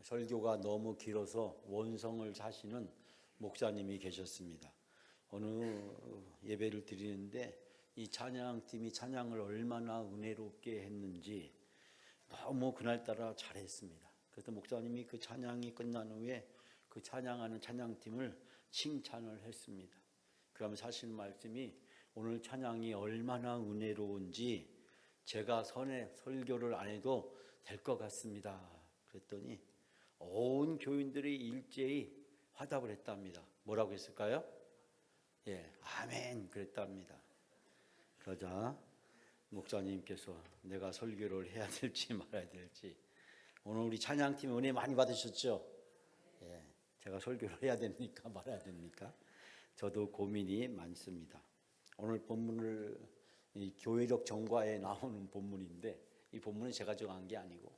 설교가 너무 길어서 원성을 사시는 목사님이 계셨습니다. 어느 예배를 드리는데 이 찬양팀이 찬양을 얼마나 은혜롭게 했는지 너무 그날따라 잘했습니다. 그래서 목사님이 그 찬양이 끝난 후에 그 찬양하는 찬양팀을 칭찬을 했습니다. 그러면서 하시는 말씀이 오늘 찬양이 얼마나 은혜로운지 제가 설교를 안 해도 될 것 같습니다. 그랬더니 온 교인들이 일제히 화답을 했답니다. 뭐라고 했을까요? 아멘 그랬답니다. 그러자 목사님께서 내가 설교를 해야 될지 말아야 될지, 오늘 우리 찬양팀 은혜 많이 받으셨죠? 제가 설교를 해야 됩니까 말아야 됩니까? 저도 고민이 많습니다. 오늘 본문을 이 교회적 정과에 나오는 본문인데, 이 본문은 제가 정한 게 아니고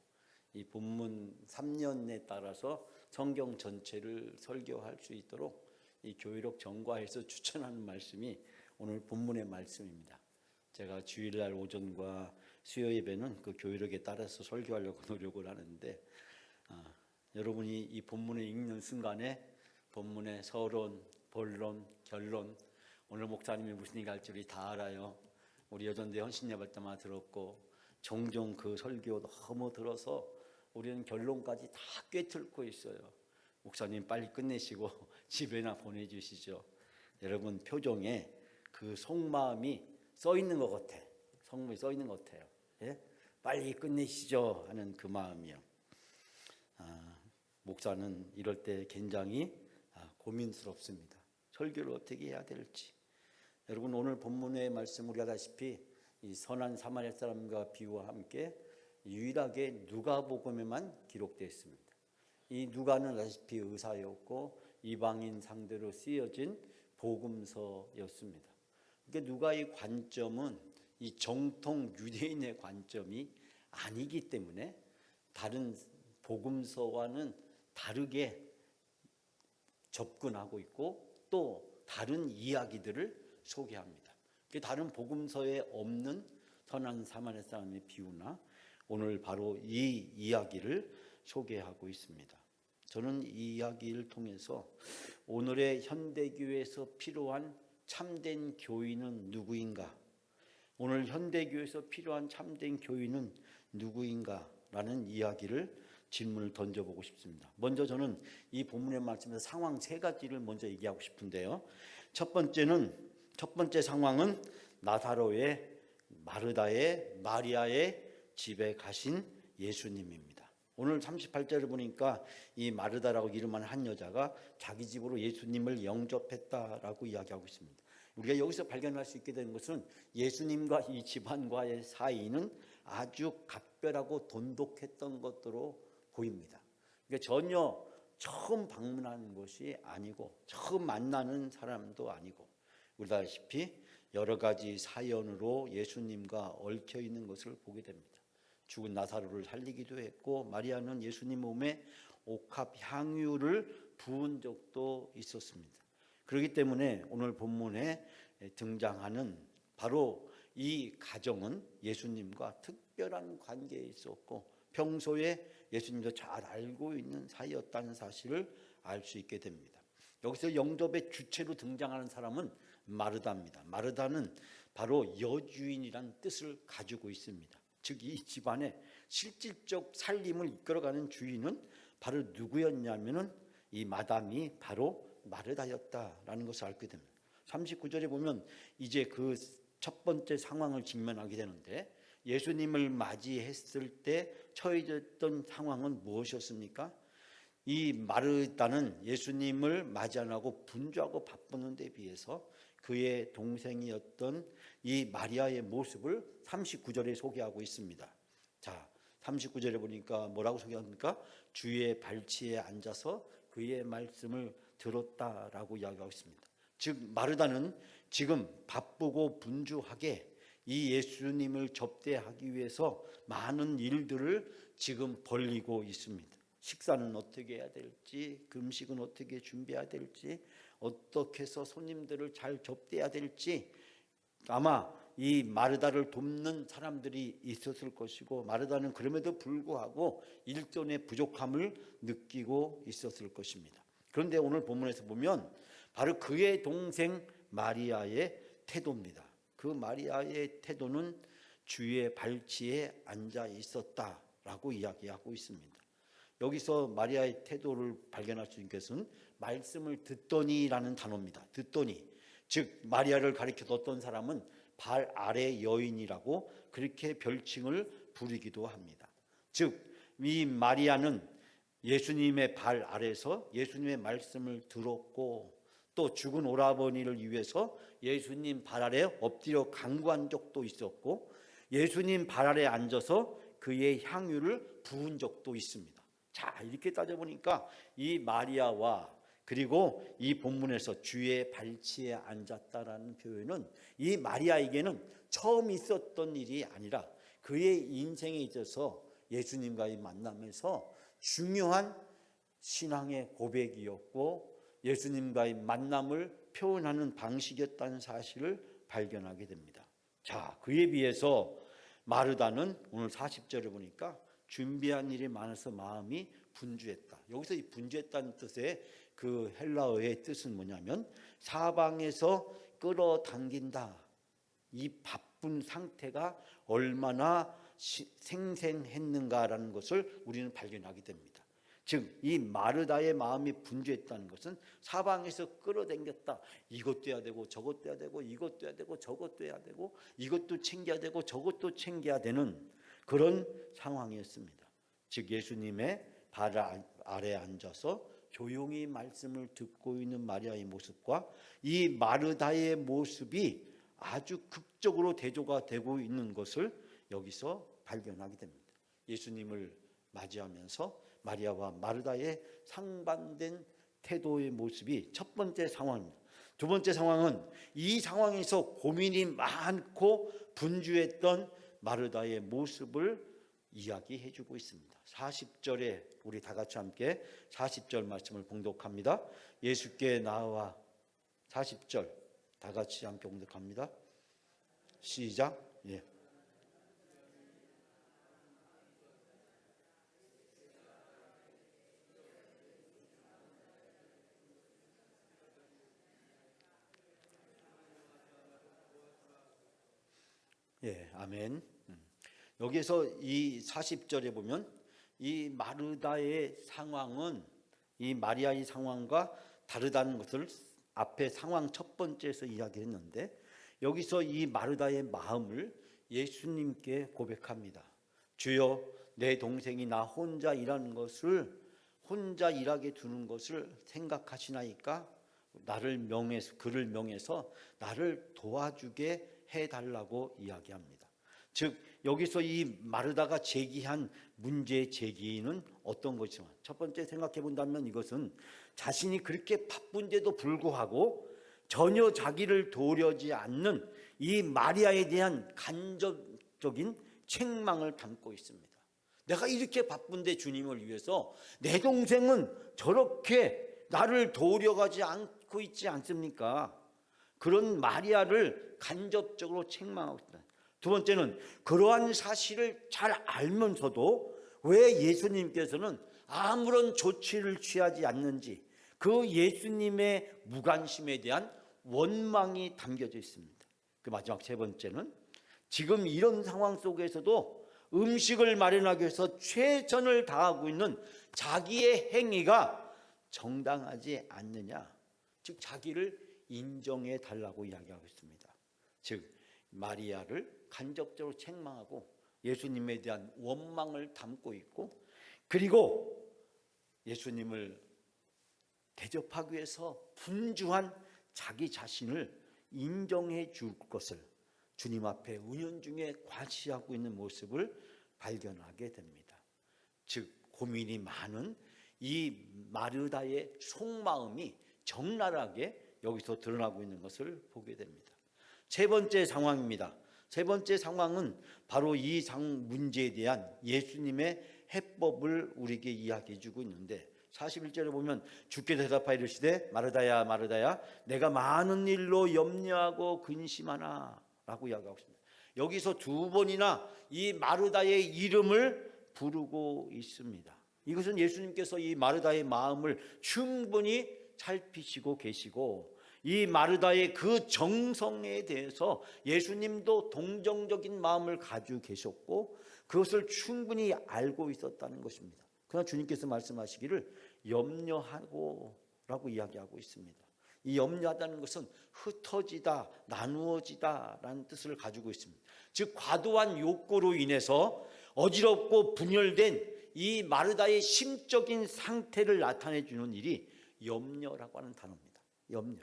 이 본문 3년에 따라서 성경 전체를 설교할 수 있도록 이 교회적 정과에서 추천하는 말씀이 오늘 본문의 말씀입니다. 제가 주일날 오전과 수요 예배는 그 교회력에 따라서 설교하려고 노력을 하는데, 여러분이 이 본문을 읽는 순간에 본문의 서론, 본론, 결론, 오늘 목사님이 무슨 얘기 할지 우리 다 알아요. 우리 여전대 헌신예배 때마다 들었고 종종 그 설교 너무 들어서 우리는 결론까지 다 꿰뚫고 있어요. 목사님 빨리 끝내시고 집에나 보내주시죠. 여러분 표정에 그 속마음이 써 있는 것 같아. 성문이 써 있는 것 같아요. 빨리 끝내시죠 하는 그 마음이요. 목사는 이럴 때 굉장히 고민스럽습니다. 설교를 어떻게 해야 될지. 여러분 오늘 본문의 말씀 우리가 아다시피 이 선한 사마리아 사람과 비유와 함께 유일하게 누가복음에만 기록되어 있습니다. 이 누가는 아다시피 의사였고 이방인 상대로 쓰여진 복음서였습니다. 그러니까 누가의 관점은 이 정통 유대인의 관점이 아니기 때문에 다른 복음서와는 다르게 접근하고 있고 또 다른 이야기들을 소개합니다. 다른 복음서에 없는 선한 사마리아 사람의 비유나 오늘 바로 이 이야기를 소개하고 있습니다. 저는 이 이야기를 통해서 오늘의 현대교회에서 필요한 참된 교인은 누구인가, 오늘 현대교회에서 필요한 참된 교인은 누구인가 라는 이야기를 질문을 던져보고 싶습니다. 먼저 저는 이 본문의 말씀에서 상황 세 가지를 먼저 얘기하고 싶은데요. 첫 번째 상황은 나사로의 마르다의 마리아의 집에 가신 예수님입니다. 오늘 38절을 보니까 이 마르다라고 이름하는 한 여자가 자기 집으로 예수님을 영접했다라고 이야기하고 있습니다. 우리가 여기서 발견할 수 있게 되는 것은 예수님과 이 집안과의 사이는 아주 각별하고 돈독했던 것으로 보입니다. 그러니까 전혀 처음 방문하는 것이 아니고 처음 만나는 사람도 아니고, 우리 아시피 여러 가지 사연으로 예수님과 얽혀 있는 것을 보게 됩니다. 죽은 나사로를 살리기도 했고 마리아는 예수님 몸에 옥합 향유를 부은 적도 있었습니다. 그렇기 때문에 오늘 본문에 등장하는 바로 이 가정은 예수님과 특별한 관계에 있었고 평소에 예수님도 잘 알고 있는 사이였다는 사실을 알 수 있게 됩니다. 여기서 영접의 주체로 등장하는 사람은 마르다입니다. 마르다는 바로 여주인이란 뜻을 가지고 있습니다. 즉 이 집안의 실질적 살림을 이끌어가는 주인은 바로 누구였냐면은 이 마담이 바로 마르다였다라는 것을 알게 됩니다. 39절에 보면 이제 그 첫 번째 상황을 직면하게 되는데, 예수님을 맞이했을 때 처해졌던 상황은 무엇이었습니까? 이 마르다는 예수님을 맞이 안 하고 분주하고 바쁘는 데 비해서 그의 동생이었던 이 마리아의 모습을 39절에 소개하고 있습니다. 자, 39절에 보니까 뭐라고 소개합니까? 주의 발치에 앉아서 그의 말씀을 들었다라고 이야기하고 있습니다. 즉 마르다는 지금 바쁘고 분주하게 이 예수님을 접대하기 위해서 많은 일들을 지금 벌이고 있습니다. 식사는 어떻게 해야 될지, 금식은 어떻게 준비해야 될지, 어떻게 해서 손님들을 잘 접대해야 될지, 아마 이 마르다를 돕는 사람들이 있었을 것이고, 마르다는 그럼에도 불구하고 일손의 부족함을 느끼고 있었을 것입니다. 그런데 오늘 본문에서 보면 바로 그의 동생 마리아의 태도입니다. 그 마리아의 태도는 주의 발치에 앉아 있었다라고 이야기하고 있습니다. 여기서 마리아의 태도를 발견할 수 있는 것은 말씀을 듣더니라는 단어입니다. 듣더니, 즉 마리아를 가리켜뒀던 사람은 발 아래 여인이라고 그렇게 별칭을 부리기도 합니다. 즉 이 마리아는 예수님의 발 아래서 예수님의 말씀을 들었고, 또 죽은 오라버니를 위해서 예수님 발 아래 엎드려 간구한 적도 있었고, 예수님 발 아래 앉아서 그의 향유를 부은 적도 있습니다. 자, 이렇게 따져보니까 이 마리아와 그리고 이 본문에서 주의 발치에 앉았다라는 표현은 이 마리아에게는 처음 있었던 일이 아니라 그의 인생에 있어서 예수님과의 만남에서 중요한 신앙의 고백이었고, 예수님과의 만남을 표현하는 방식이었다는 사실을 발견하게 됩니다. 자, 그에 비해서 마르다는 오늘 40절에 보니까 준비한 일이 많아서 마음이 분주했다. 여기서 이 분주했다는 뜻의 그 헬라어의 뜻은 뭐냐면 사방에서 끌어당긴다. 이 바쁜 상태가 얼마나 생생했는가라는 것을 우리는 발견하게 됩니다. 즉 이 마르다의 마음이 분주했다는 것은 사방에서 끌어당겼다. 이것도 해야 되고 저것도 해야 되고 이것도 해야 되고 저것도 해야 되고 이것도 챙겨야 되고 저것도 챙겨야 되는 그런 상황이었습니다. 즉 예수님의 발 아래 앉아서 조용히 말씀을 듣고 있는 마리아의 모습과 이 마르다의 모습이 아주 극적으로 대조가 되고 있는 것을 여기서 발견하게 됩니다. 예수님을 맞이하면서 마리아와 마르다의 상반된 태도의 모습이 첫 번째 상황입니다. 두 번째 상황은 이 상황에서 고민이 많고 분주했던 마르다의 모습을 이야기해 주고 있습니다. 40절에 우리 다 같이 함께 40절 말씀을 봉독합니다. 예수께 나와 40절 다 같이 함께 봉독합니다. 시작. 예. 예, 아멘. 여기서 이 40절에 보면 이 마르다의 상황은 이 마리아의 상황과 다르다는 것을 앞에 상황 첫 번째에서 이야기했는데, 여기서 이 마르다의 마음을 예수님께 고백합니다. 주여, 내 동생이 나 혼자 일하는 것을, 혼자 일하게 두는 것을 생각하시나이까? 나를 명해서, 그를 명해서 나를 도와주게 해달라고 이야기합니다. 즉 여기서 이 마르다가 제기한 문제 제기는 어떤 것이지만, 첫 번째 생각해 본다면 이것은 자신이 그렇게 바쁜데도 불구하고 전혀 자기를 도우려지 않는 이 마리아에 대한 간접적인 책망을 담고 있습니다. 내가 이렇게 바쁜데 주님을 위해서 내 동생은 저렇게 나를 도우려가지 않고 있지 않습니까? 그런 마리아를 간접적으로 책망하고 있다. 두 번째는 그러한 사실을 잘 알면서도 왜 예수님께서는 아무런 조치를 취하지 않는지, 그 예수님의 무관심에 대한 원망이 담겨져 있습니다. 그 마지막 세 번째는 지금 이런 상황 속에서도 음식을 마련하기 위해서 최선을 다하고 있는 자기의 행위가 정당하지 않느냐, 즉 자기를 인정해 달라고 이야기하고 있습니다. 즉 마리아를 간접적으로 책망하고 예수님에 대한 원망을 담고 있고, 그리고 예수님을 대접하기 위해서 분주한 자기 자신을 인정해 줄 것을 주님 앞에 은연중에 과시하고 있는 모습을 발견하게 됩니다. 즉 고민이 많은 이 마르다의 속마음이 적나라하게 여기서 드러나고 있는 것을 보게 됩니다. 세 번째 상황입니다. 세 번째 상황은 바로 이 문제에 대한 예수님의 해법을 우리에게 이야기해 주고 있는데, 41절에 보면 주께서 대답하여 이르시되 마르다야 마르다야 내가 많은 일로 염려하고 근심하나. 라고 이야기하고 있습니다. 여기서 두 번이나 이 마르다의 이름을 부르고 있습니다. 이것은 예수님께서 이 마르다의 마음을 충분히 살피시고 계시고 이 마르다의 그 정성에 대해서 예수님도 동정적인 마음을 가지고 계셨고 그것을 충분히 알고 있었다는 것입니다. 그러나 주님께서 말씀하시기를 염려하고 라고 이야기하고 있습니다. 이 염려하다는 것은 흩어지다, 나누어지다 라는 뜻을 가지고 있습니다. 즉 과도한 욕구로 인해서 어지럽고 분열된 이 마르다의 심적인 상태를 나타내 주는 일이 염려라고 하는 단어입니다. 염려.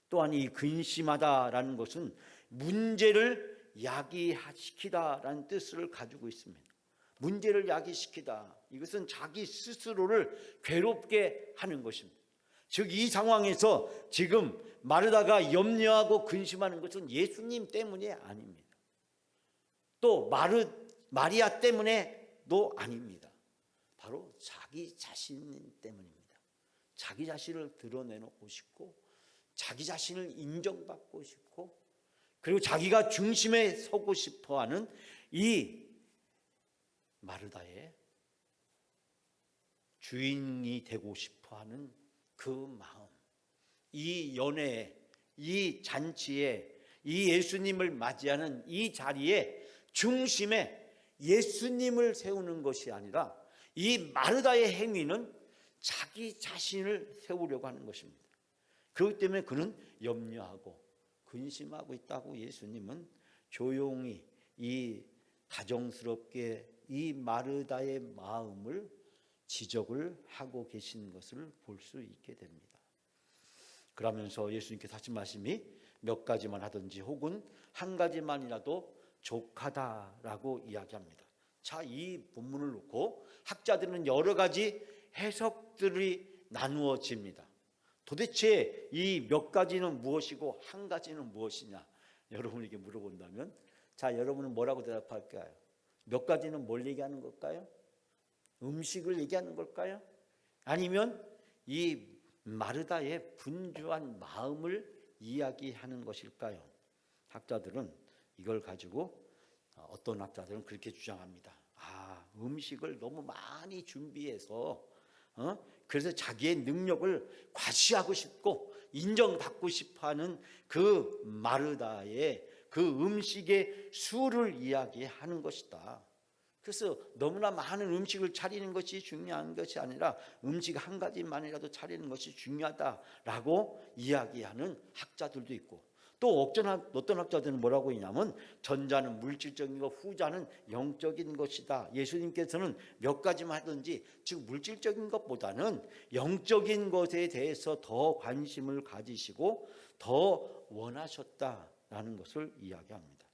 또한 이 근심하다라는 것은 문제를 야기시키다라는 뜻을 가지고 있습니다. 문제를 야기시키다. 이것은 자기 스스로를 괴롭게 하는 것입니다. 즉 이 상황에서 지금 마르다가 염려하고 근심하는 것은 예수님 때문이 아닙니다. 또 마리아 때문에도 아닙니다. 바로 자기 자신 때문입니다. 자기 자신을 드러내놓고 싶고 자기 자신을 인정받고 싶고 그리고 자기가 중심에 서고 싶어하는 이 마르다의 주인이 되고 싶어하는 그 마음, 이 연회에, 이 잔치에, 이 예수님을 맞이하는 이 자리에 중심에 예수님을 세우는 것이 아니라 이 마르다의 행위는 자기 자신을 세우려고 하는 것입니다. 그렇기 때문에 그는 염려하고 근심하고 있다고 예수님은 조용히 이 다정스럽게 이 마르다의 마음을 지적을 하고 계신 것을 볼 수 있게 됩니다. 그러면서 예수님께서 하신 말씀이 몇 가지만 하든지 혹은 한 가지만이라도 족하다라고 이야기합니다. 자, 이 본문을 놓고 학자들은 여러 가지 해석들이 나누어집니다. 도대체 이 몇 가지는 무엇이고 한 가지는 무엇이냐? 여러분에게 물어본다면 자, 여러분은 뭐라고 대답할까요? 몇 가지는 뭘 얘기하는 걸까요? 음식을 얘기하는 걸까요? 아니면 이 마르다의 분주한 마음을 이야기하는 것일까요? 학자들은 이걸 가지고 어떤 학자들은 그렇게 주장합니다. 음식을 너무 많이 준비해서 그래서 자기의 능력을 과시하고 싶고 인정받고 싶어하는 그 마르다의 그 음식의 수를 이야기하는 것이다. 그래서 너무나 많은 음식을 차리는 것이 중요한 것이 아니라 음식 한 가지만이라도 차리는 것이 중요하다라고 이야기하는 학자들도 있고 또 어떤 학자들은 뭐라고 했냐면 전자는 물질적인 것, 후자는 영적인 것이다. 예수님께서는 몇 가지만 하든지 즉 물질적인 것보다는 영적인 것에 대해서 더 관심을 가지시고 더 원하셨다라는 것을 이야기합니다.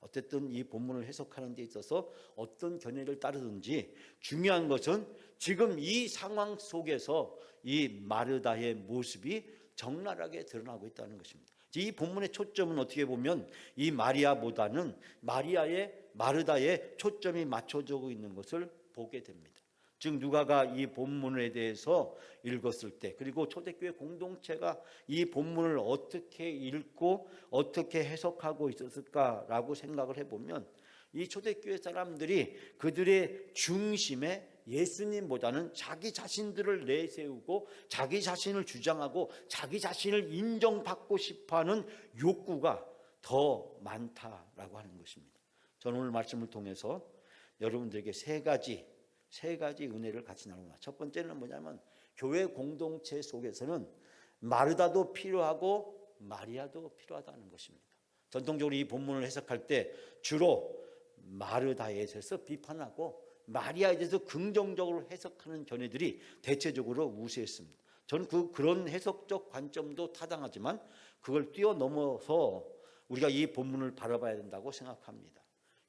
어쨌든 이 본문을 해석하는 데 있어서 어떤 견해를 따르든지 중요한 것은 지금 이 상황 속에서 이 마르다의 모습이 적나라하게 드러나고 있다는 것입니다. 이 본문의 초점은 어떻게 보면 이 마리아보다는 마르다의 초점이 맞춰져 있는 것을 보게 됩니다. 즉 누가가 이 본문에 대해서 읽었을 때 그리고 초대교회 공동체가 이 본문을 어떻게 읽고 어떻게 해석하고 있었을까라고 생각을 해보면 이 초대교회 사람들이 그들의 중심에 예수님보다는 자기 자신들을 내세우고 자기 자신을 주장하고 자기 자신을 인정받고 싶어하는 욕구가 더 많다라고 하는 것입니다. 저는 오늘 말씀을 통해서 여러분들에게 세 가지 은혜를 같이 나눕니다. 첫 번째는 뭐냐면 교회 공동체 속에서는 마르다도 필요하고 마리아도 필요하다는 것입니다. 전통적으로 이 본문을 해석할 때 주로 마르다에 대해서 비판하고 마리아에 대해서 긍정적으로 해석하는 견해들이 대체적으로 우세했습니다. 저는 그런 해석적 관점도 타당하지만 그걸 뛰어넘어서 우리가 이 본문을 바라봐야 된다고 생각합니다.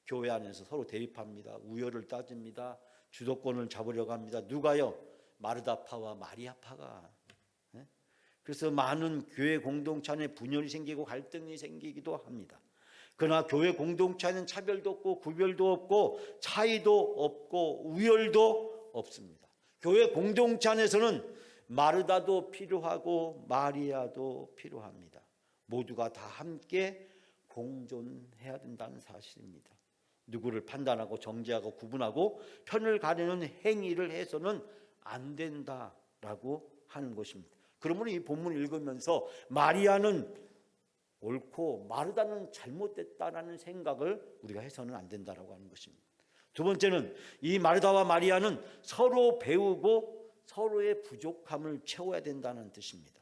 교회 안에서 서로 대립합니다. 우열을 따집니다. 주도권을 잡으려고 합니다. 누가요? 마르다파와 마리아파가. 그래서 많은 교회 공동체 안에 분열이 생기고 갈등이 생기기도 합니다. 그러나 교회 공동체 안에는 차별도 없고 구별도 없고 차이도 없고 우열도 없습니다. 교회 공동체 안에서는 마르다도 필요하고 마리아도 필요합니다. 모두가 다 함께 공존해야 된다는 사실입니다. 누구를 판단하고 정죄하고 구분하고 편을 가르는 행위를 해서는 안 된다라고 하는 것입니다. 그러므로 이 본문을 읽으면서 마리아는 옳고 마르다는 잘못됐다라는 생각을 우리가 해서는 안 된다라고 하는 것입니다. 두 번째는 이 마르다와 마리아는 서로 배우고 서로의 부족함을 채워야 된다는 뜻입니다.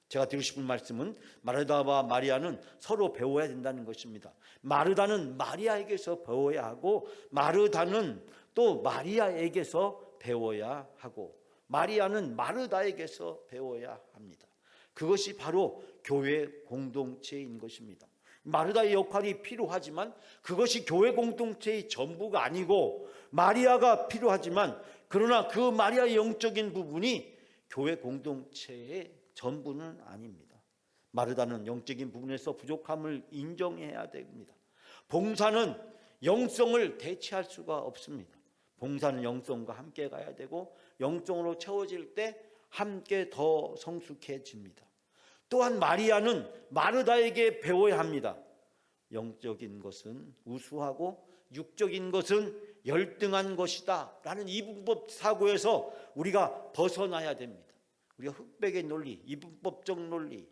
제가 드리고 싶은 말씀은 마르다와 마리아는 서로 배워야 된다는 것입니다. 마르다는 마리아에게서 배워야 하고 마르다는 또 마리아에게서 배워야 하고 마리아는 마르다에게서 배워야 합니다. 그것이 바로 교회 공동체인 것입니다. 마르다의 역할이 필요하지만 그것이 교회 공동체의 전부가 아니고 마리아가 필요하지만 그러나 그 마리아의 영적인 부분이 교회 공동체의 전부는 아닙니다. 마르다는 영적인 부분에서 부족함을 인정해야 됩니다. 봉사는 영성을 대체할 수가 없습니다. 봉사는 영성과 함께 가야 되고 영성으로 채워질 때 함께 더 성숙해집니다. 또한 마리아는 마르다에게 배워야 합니다. 영적인 것은 우수하고 육적인 것은 열등한 것이다 라는 이분법 사고에서 우리가 벗어나야 됩니다. 우리가 흑백의 논리, 이분법적 논리,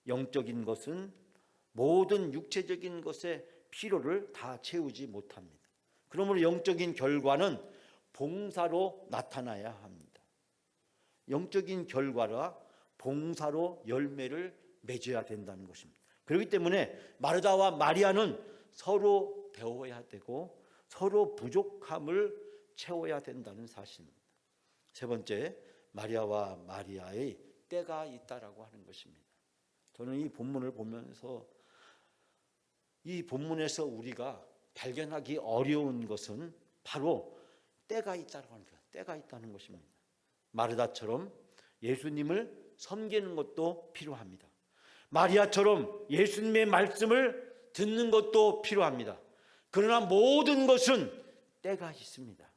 영적인 것은 모든 육체적인 것의 필요를 다 채우지 못합니다. 그러므로 영적인 결과는 봉사로 나타나야 합니다. 영적인 결과라 봉사로 열매를 맺어야 된다는 것입니다. 그렇기 때문에 마르다와 마리아는 서로 배워야 되고 서로 부족함을 채워야 된다는 사실입니다. 세 번째, 마리아와 마리아의 때가 있다라고 하는 것입니다. 저는 이 본문을 보면서 이 본문에서 우리가 발견하기 어려운 것은 바로 때가 있다라고 하는 거예요. 때가 있다는 것입니다. 마르다처럼 예수님을 섬기는 것도 필요합니다. 마리아처럼 예수님의 말씀을 듣는 것도 필요합니다. 그러나 모든 것은 때가 있습니다.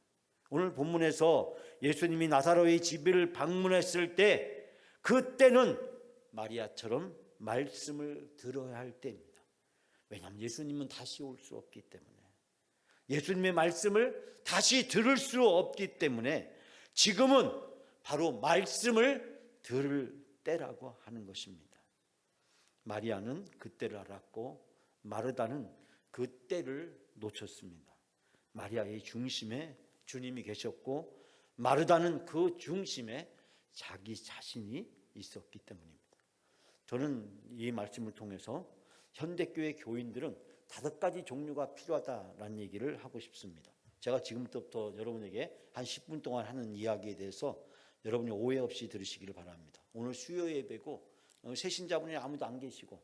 오늘 본문에서 예수님이 나사로의 집을 방문했을 때 그때는 마리아처럼 말씀을 들어야 할 때입니다. 왜냐하면 예수님은 다시 올 수 없기 때문에 예수님의 말씀을 다시 들을 수 없기 때문에 지금은 바로 말씀을 들을 때라고 하는 것입니다. 마리아는 그때를 알았고 마르다는 그때를 놓쳤습니다. 마리아의 중심에 주님이 계셨고 마르다는 그 중심에 자기 자신이 있었기 때문입니다. 저는 이 말씀을 통해서 현대교회 교인들은 5가지 종류가 필요하다라는 얘기를 하고 싶습니다. 제가 지금부터 여러분에게 한 10분 동안 하는 이야기에 대해서 여러분이 오해 없이 들으시기를 바랍니다. 오늘 수요 예배고 새신자분이 아무도 안 계시고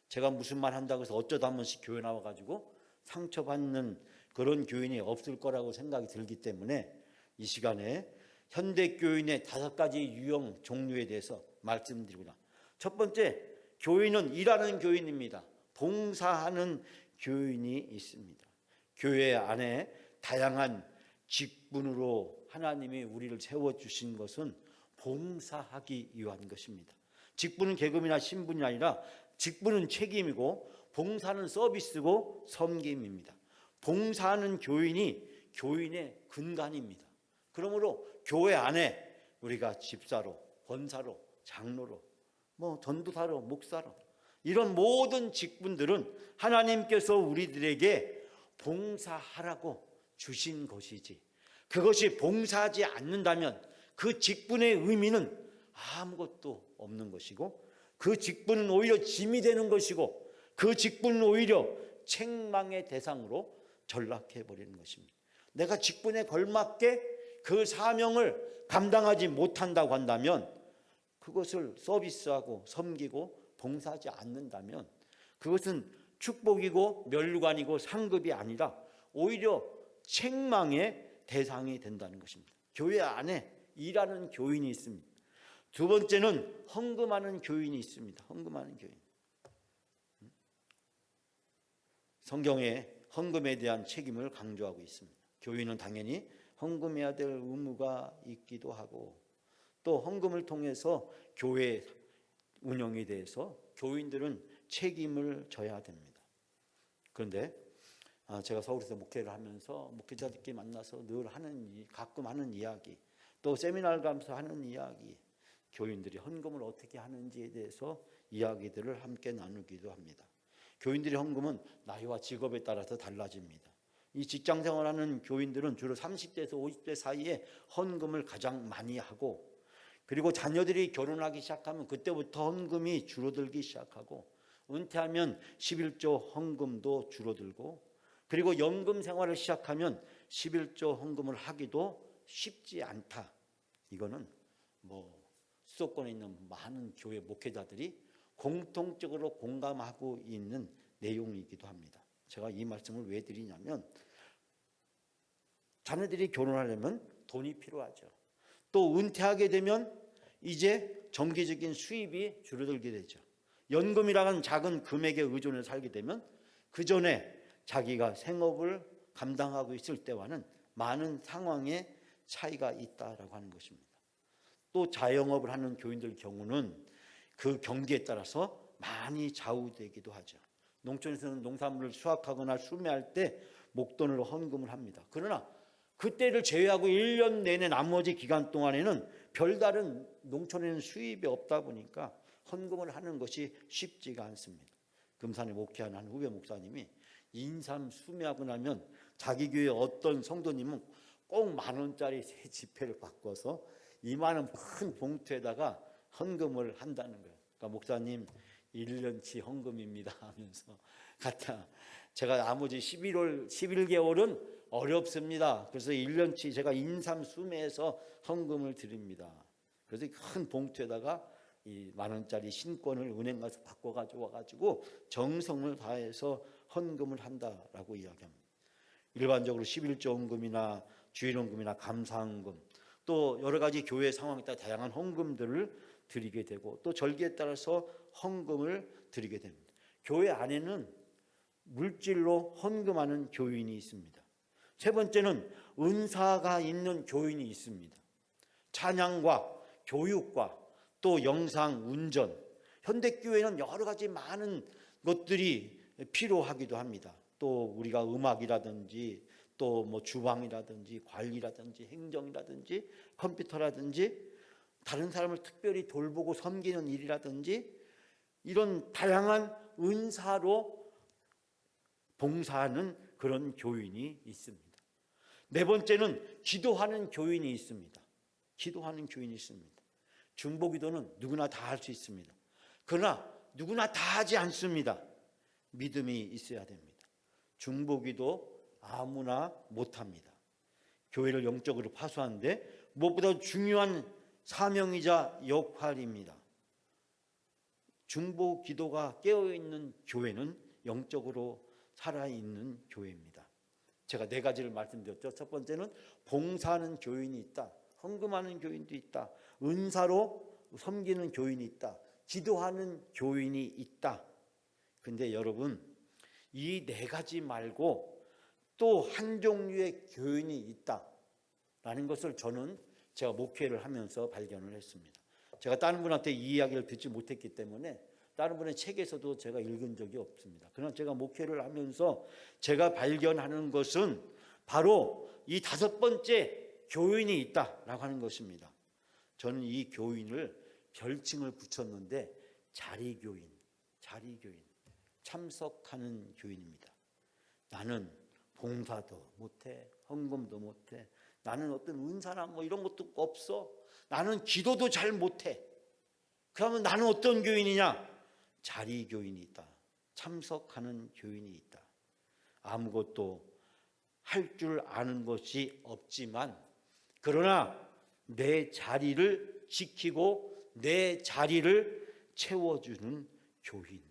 제가 무슨 말 한다고 해서 어쩌다 한 번씩 교회 나와가지고 상처받는 그런 교인이 없을 거라고 생각이 들기 때문에 이 시간에 현대교인의 5가지 유형 종류에 대해서 말씀드리고자. 첫 번째, 교인은 일하는 교인입니다. 봉사하는 교인이 있습니다. 교회 안에 다양한 직분으로 하나님이 우리를 세워주신 것은 봉사하기 위한 것입니다. 직분은 계급이나 신분이 아니라 직분은 책임이고 봉사는 서비스고 섬김입니다. 봉사하는 교인이 교인의 근간입니다. 그러므로 교회 안에 우리가 집사로, 권사로, 장로로, 전도사로, 목사로 이런 모든 직분들은 하나님께서 우리들에게 봉사하라고 주신 것이지 그것이 봉사하지 않는다면 그 직분의 의미는 아무것도 없는 것이고 그 직분은 오히려 짐이 되는 것이고 그 직분은 오히려 책망의 대상으로 전락해버리는 것입니다. 내가 직분에 걸맞게 그 사명을 감당하지 못한다고 한다면 그것을 서비스하고 섬기고 봉사하지 않는다면 그것은 축복이고 멸관이고 상급이 아니라 오히려 책망의 대상이 된다는 것입니다. 교회 안에 일하는 교인이 있습니다. 두 번째는 헌금하는 교인이 있습니다. 헌금하는 교인. 성경에 헌금에 대한 책임을 강조하고 있습니다. 교인은 당연히 헌금해야 될 의무가 있기도 하고 또 헌금을 통해서 교회 운영에 대해서 교인들은 책임을 져야 됩니다. 그런데 제가 서울에서 목회를 하면서 목회자들끼리 만나서 늘 가끔 하는 이야기, 또 세미나를 가면서 하는 이야기, 교인들이 헌금을 어떻게 하는지에 대해서 이야기들을 함께 나누기도 합니다. 교인들의 헌금은 나이와 직업에 따라서 달라집니다. 이 직장 생활하는 교인들은 주로 30대에서 50대 사이에 헌금을 가장 많이 하고, 그리고 자녀들이 결혼하기 시작하면 그때부터 헌금이 줄어들기 시작하고, 은퇴하면 11조 헌금도 줄어들고, 그리고 연금 생활을 시작하면 11조 헌금을 하기도 쉽지 않다. 이거는 수도권에 있는 많은 교회 목회자들이 공통적으로 공감하고 있는 내용이기도 합니다. 제가 이 말씀을 왜 드리냐면, 자녀들이 결혼하려면 돈이 필요하죠. 또 은퇴하게 되면 이제 정기적인 수입이 줄어들게 되죠. 연금이라는 작은 금액에 의존해 살게 되면 그 전에 자기가 생업을 감당하고 있을 때와는 많은 상황의 차이가 있다라고 하는 것입니다. 또 자영업을 하는 교인들 경우는 그 경기에 따라서 많이 좌우되기도 하죠. 농촌에서는 농산물을 수확하거나 수매할 때 목돈으로 헌금을 합니다. 그러나 그때를 제외하고 1년 내내 나머지 기간 동안에는 별다른 농촌에는 수입이 없다 보니까 헌금을 하는 것이 쉽지가 않습니다. 금산에 목회하는 한 후배 목사님이 인삼 수매하고 나면 자기 교회 어떤 성도님은 꼭 10,000원짜리 새 지폐를 바꿔서 이만한 큰 봉투에다가 헌금을 한다는 거예요. 그러니까 목사님 1년치 헌금입니다 하면서 갖다, 제가 나머지 11개월은 어렵습니다. 그래서 1년치 제가 인삼 수매해서 헌금을 드립니다. 그래서 큰 봉투에다가 이 10,000원짜리 신권을 은행 가서 바꿔 가지고 정성을 다해서 헌금을 한다라고 이야기합니다. 일반적으로 11조 헌금이나 주일 헌금이나 감사 헌금, 또 여러 가지 교회 상황에 따라 다양한 헌금들을 드리게 되고, 또 절기에 따라서 헌금을 드리게 됩니다. 교회 안에는 물질로 헌금하는 교인이 있습니다. 세 번째는 은사가 있는 교인이 있습니다. 찬양과 교육과 또 영상, 운전, 현대교회는 여러 가지 많은 것들이 필요하기도 합니다. 또 우리가 음악이라든지 또 주방이라든지 관리라든지 행정이라든지 컴퓨터라든지 다른 사람을 특별히 돌보고 섬기는 일이라든지 이런 다양한 은사로 봉사하는 그런 교인이 있습니다. 네 번째는 기도하는 교인이 있습니다. 기도하는 교인이 있습니다. 중보기도는 누구나 다 할 수 있습니다. 그러나 누구나 다 하지 않습니다. 믿음이 있어야 됩니다. 중보기도 아무나 못합니다. 교회를 영적으로 파수하는데 무엇보다 중요한 사명이자 역할입니다. 중보기도가 깨어있는 교회는 영적으로 살아있는 교회입니다. 제가 4가지를 말씀드렸죠. 첫 번째는 봉사하는 교인이 있다. 헌금하는 교인도 있다. 은사로 섬기는 교인이 있다. 기도하는 교인이 있다. 근데 여러분, 이 4가지 말고 또 한 종류의 교인이 있다라는 것을 저는 제가 목회를 하면서 발견을 했습니다. 제가 다른 분한테 이 이야기를 듣지 못했기 때문에 다른 분의 책에서도 제가 읽은 적이 없습니다. 그러나 제가 목회를 하면서 제가 발견하는 것은 바로 이 5번째 교인이 있다라고 하는 것입니다. 저는 이 교인을 별칭을 붙였는데 자리교인, 참석하는 교인입니다. 나는 봉사도 못해, 헌금도 못해, 나는 어떤 은사나 이런 것도 없어, 나는 기도도 잘 못해. 그러면 나는 어떤 교인이냐? 자리교인이 있다. 참석하는 교인이 있다. 아무것도 할 줄 아는 것이 없지만 그러나 내 자리를 지키고 내 자리를 채워주는 교인.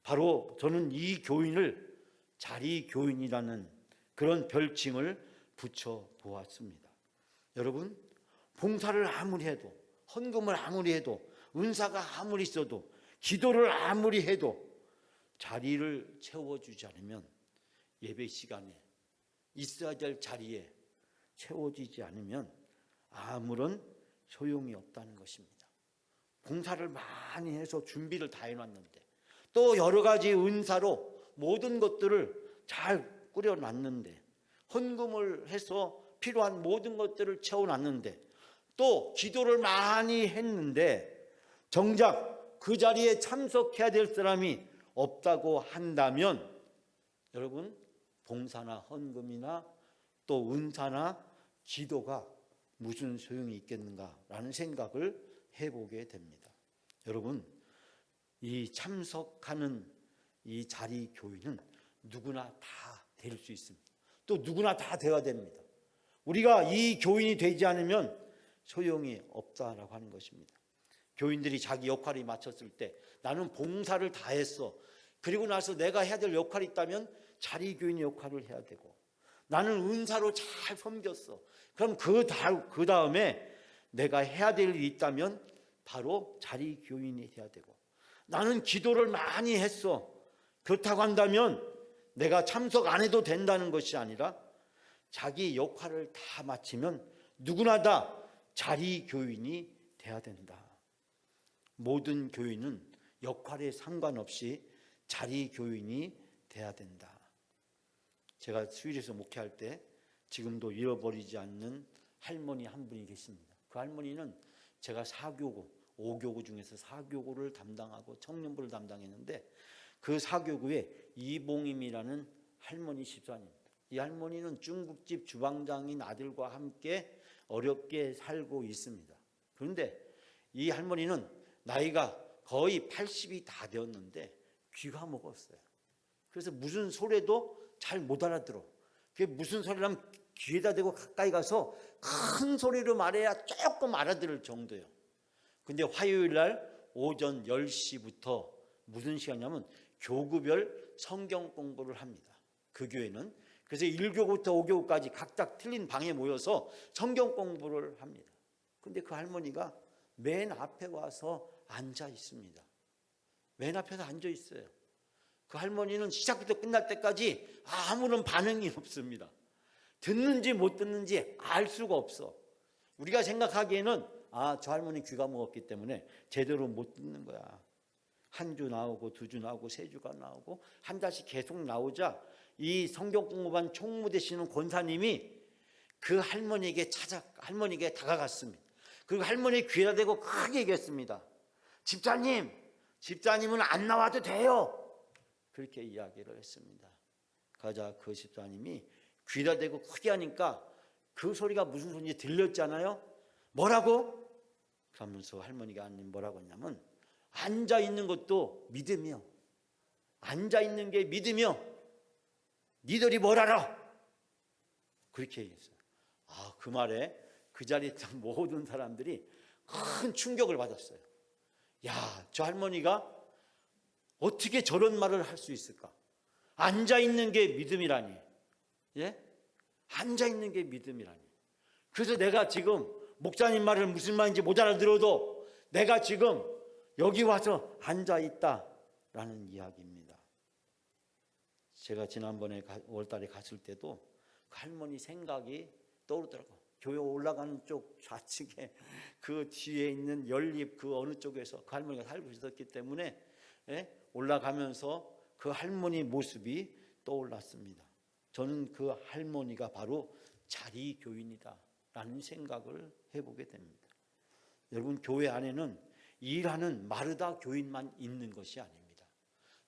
바로 저는 이 교인을 자리교인이라는 그런 별칭을 붙여보았습니다. 여러분, 봉사를 아무리 해도, 헌금을 아무리 해도, 은사가 아무리 있어도, 기도를 아무리 해도 자리를 채워주지 않으면, 예배 시간에 있어야 될 자리에 채워지지 않으면 아무런 소용이 없다는 것입니다. 봉사를 많이 해서 준비를 다 해놨는데 또 여러 가지 은사로 모든 것들을 잘 꾸려놨는데, 헌금을 해서 필요한 모든 것들을 채워놨는데, 또 기도를 많이 했는데 정작 그 자리에 참석해야 될 사람이 없다고 한다면, 여러분, 봉사나 헌금이나 또 은사나 기도가 무슨 소용이 있겠는가라는 생각을 해보게 됩니다. 여러분, 이 참석하는 이 자리 교인은 누구나 다 될 수 있습니다. 또 누구나 다 되어야 됩니다. 우리가 이 교인이 되지 않으면 소용이 없다라고 하는 것입니다. 교인들이 자기 역할이 마쳤을 때 나는 봉사를 다 했어. 그리고 나서 내가 해야 될 역할이 있다면 자리 교인의 역할을 해야 되고, 나는 은사로 잘 섬겼어. 그럼 그 다음에 내가 해야 될 일이 있다면 바로 자리 교인이 해야 되고, 나는 기도를 많이 했어. 그렇다고 한다면 내가 참석 안 해도 된다는 것이 아니라 자기 역할을 다 마치면 누구나 다 자리 교인이 돼야 된다. 모든 교인은 역할에 상관없이 자리 교인이 돼야 된다. 제가 수일에서 목회할 때 지금도 잃어버리지 않는 할머니 한 분이 계십니다. 그 할머니는 제가 4교구, 5교구 중에서 4교구를 담당하고 청년부를 담당했는데, 그 4교구에 이봉임이라는 할머니 집사님입니다. 이 할머니는 중국집 주방장인 아들과 함께 어렵게 살고 있습니다. 그런데 이 할머니는 나이가 거의 80이 다 되었는데 귀가 먹었어요. 그래서 무슨 소리도 잘 못 알아들어. 그게 무슨 소리라면 귀에다 대고 가까이 가서 큰 소리로 말해야 조금 알아들을 정도예요. 근데 화요일 날 오전 10시부터 무슨 시간이냐면 교구별 성경 공부를 합니다. 그 교회는. 그래서 1교구부터 5교구까지 각각 틀린 방에 모여서 성경 공부를 합니다. 근데 그 할머니가 맨 앞에 와서 앉아 있습니다. 맨 앞에서 앉아 있어요. 그 할머니는 시작부터 끝날 때까지 아무런 반응이 없습니다. 듣는지 못 듣는지 알 수가 없어. 우리가 생각하기에는 저 할머니 귀가 먹었기 때문에 제대로 못 듣는 거야. 한 주 나오고 두 주 나오고 세 주가 나오고 한 달씩 계속 나오자 이 성경 공부반 총무 되시는 권사님이 그 할머니에게 할머니에게 다가갔습니다. 그리고 할머니 귀에다 대고 크게 얘기했습니다. 집사님은 안 나와도 돼요. 그렇게 이야기를 했습니다. 가자 그 집사님이 귀에다 대고 크게 하니까 그 소리가 무슨 소리인지 들렸잖아요. 뭐라고? 그러면서 할머니가 뭐라고 했냐면, 앉아있는 것도 믿으며, 앉아있는 게 믿으며 니들이 뭘 알아? 그렇게 얘기했어요. 그 말에 그 자리에 있던 모든 사람들이 큰 충격을 받았어요. 저 할머니가 어떻게 저런 말을 할 수 있을까? 앉아있는 게 믿음이라니. 앉아있는 게 믿음이라니. 그래서 내가 지금 목사님 말을 무슨 말인지 못 알아들어도 내가 지금 여기 와서 앉아있다라는 이야기입니다. 제가 지난번에 5월달에 갔을 때도 그 할머니 생각이 떠오르더라고요. 교회 올라가는 쪽 좌측에 그 뒤에 있는 연립 그 어느 쪽에서 그 할머니가 살고 있었기 때문에 올라가면서 그 할머니 모습이 떠올랐습니다. 저는 그 할머니가 바로 자리 교인이다라는 생각을 해보게 됩니다. 여러분, 교회 안에는 일하는 마르다 교인만 있는 것이 아닙니다.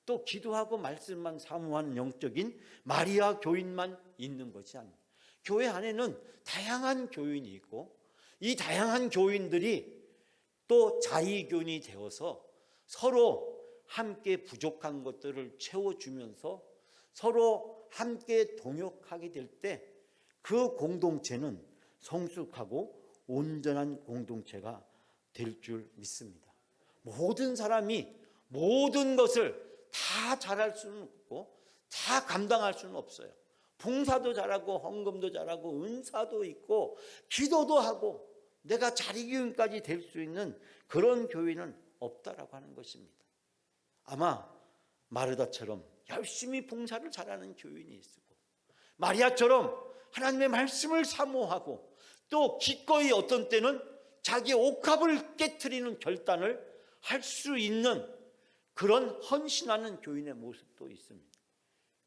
또 기도하고 말씀만 사모하는 영적인 마리아 교인만 있는 것이 아닙니다. 교회 안에는 다양한 교인이 있고, 이 다양한 교인들이 또 자리교인이 되어서 서로 함께 부족한 것들을 채워주면서 서로 함께 동역하게 될 때 그 공동체는 성숙하고 온전한 공동체가 될 줄 믿습니다. 모든 사람이 모든 것을 다 잘할 수는 없고 다 감당할 수는 없어요. 봉사도 잘하고 헌금도 잘하고 은사도 있고 기도도 하고 내가 자리교인까지 될 수 있는 그런 교회는 없다라고 하는 것입니다. 아마 마르다처럼 열심히 봉사를 잘하는 교인이 있고, 마리아처럼 하나님의 말씀을 사모하고 또 기꺼이 어떤 때는 자기 옥합을 깨트리는 결단을 할 수 있는 그런 헌신하는 교인의 모습도 있습니다.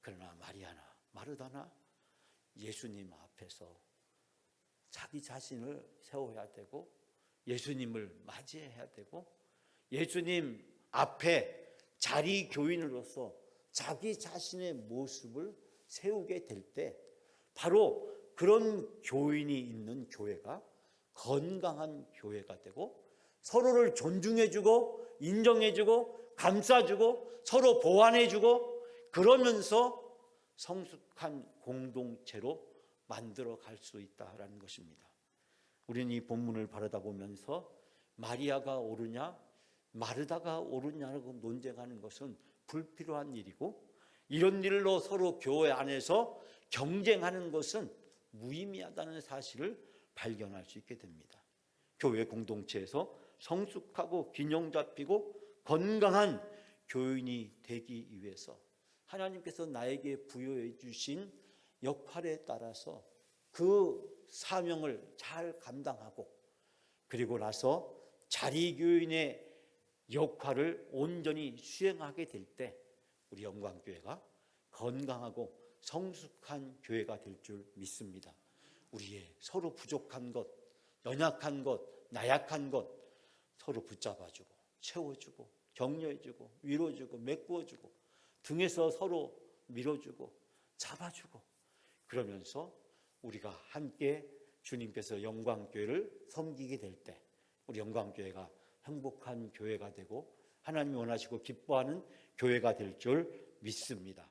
그러나 마리아나 마르다나 예수님 앞에서 자기 자신을 세워야 되고 예수님을 맞이해야 되고 예수님 앞에 자리 교인으로서 자기 자신의 모습을 세우게 될 때 바로 그런 교인이 있는 교회가 건강한 교회가 되고 서로를 존중해주고 인정해주고 감싸주고 서로 보완해주고 그러면서 성숙한 공동체로 만들어 갈 수 있다라는 것입니다. 우리는 이 본문을 바라다 보면서 마리아가 옳으냐 마르다가 옳으냐고 논쟁하는 것은 불필요한 일이고 이런 일로 서로 교회 안에서 경쟁하는 것은 무의미하다는 사실을 발견할 수 있게 됩니다. 교회 공동체에서 성숙하고 균형 잡히고 건강한 교인이 되기 위해서 하나님께서 나에게 부여해 주신 역할에 따라서 그 사명을 잘 감당하고 그리고 나서 자리교인의 역할을 온전히 수행하게 될 때 우리 영광교회가 건강하고 성숙한 교회가 될 줄 믿습니다. 우리의 서로 부족한 것, 연약한 것, 나약한 것 서로 붙잡아주고 채워주고 격려해주고 위로주고 메꾸어주고 등에서 서로 밀어주고 잡아주고 그러면서 우리가 함께 주님께서 영광교회를 섬기게 될 때 우리 영광교회가 행복한 교회가 되고 하나님이 원하시고 기뻐하는 교회가 될 줄 믿습니다.